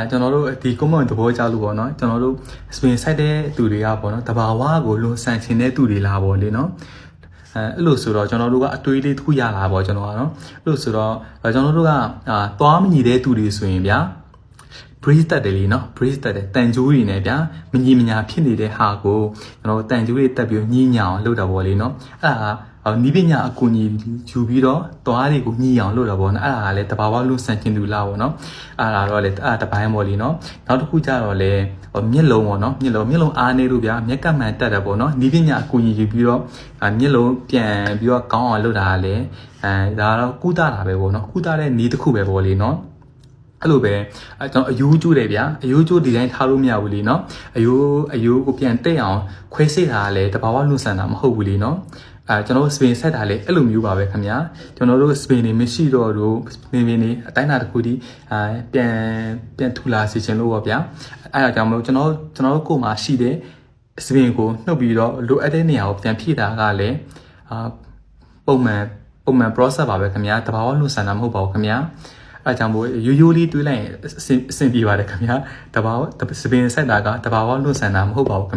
ကျွန်တော်တို့ဒီ comment သဘောကျလို့ပေါ့နော်ကျွန်တော်တို့ spin ဆိုင်တဲ့သူတွေကပေါ့နော်တဘာဝကိုလွန်ဆန်ချင်တဲ့သူတွေလားပေါ့လေနော်အဲ့လိုဆိုတော့ကျွန်တော်တို့ကအတွေးလေးတစ်ခုရလာပေါ့ကျွန်တော်ကနော်အဲ့လိုဆိုတော့ကျွန်တော်တို့ကသွားမညီတဲ့သူတွေဆိုရင်ဗျာ breeze တက်တယ်လीเนาะ breeze တက်တယ်တန်ကြိုးတွေနဲ့ဗျာမညီမညာဖြစ်နေတဲ့ဟာကိုကျွန်တော်တန်ကြိုးတွေတက်ပြီးညှိညောင်လုပ်တာပေါ့လေเนาะအဲ့ဒါနီးပညာအကူအညီယူပြီးတော့သွားတွေကိုညှိအောင်လုပ်တာပေါ့နော်အဲ့ဒါကလည်းတဘာဝလို့ဆန်ကျင်သူလားပေါ့နော်အဲ့ဒါတော့လေအဲ့တပိုင်းပေါ့လीเนาะနောက်တစ်ခုကျတော့လေမျက်လုံးပေါ့နော်မျက်လုံးအားနေလို့ဗျာမျက်ကမှန်တက်တယ်ပေါ့နော်နီးပညာအကူအညီယူပြီးတော့မျက်လုံးပြန်ပြီးတော့ကောင်းအောင်လုပ်တာကလည်းဒါတော့ကုသတာပဲပေါ့နော်ကုသတဲ့နည်းတစ်ခုပဲပေါ့လေเนาะအဲ့လိုပဲကျွန်တော်အယိုးကျိုးတယ်ဗျာအယိုးကျိုးဒီတိုင်းထားလို့မရဘူးလीเนาะအယိုးကိုပြန်တက်အောင်ခွဲစိတ်တာကလည်းတဘာဝလွန်ဆန်တာမဟုတ်ဘူးလीเนาะကျွန်တော်တို့ spin ဆက်တာလေအဲ့လိုမျိုးပါပဲခင်ဗျာကျွန်တော်တို့ spin တွေမရှိတော့တို့ spin တွေအတိုင်းအတာတစ်ခုဒီပြန်ထူလာစေချင်လို့ပေါ့ဗျာအဲ့ဒါကြောင့်မလို့ကျွန်တော်တို့ကိုယ်မှာရှိတဲ့ spin ကိုနှုတ်ပြီးတော့လိုအပ်တဲ့နေရာကိုပြန်ဖြည့်တာကလည်းပုံမှန် process ပါပဲခင်ဗျာတဘာဝလွန်ဆန်တာမဟုတ်ပါဘူးခင်ဗျာအဲ့ကြောင့်မို့ရိုးလေးတွေးလိုက်ရင်အဆင်ပြေပါတယ်ခင်ဗျာတဘာဝ spin ဆက်တာကတဘာဝလွန်ဆန်တာမဟုတ်ပါဘူး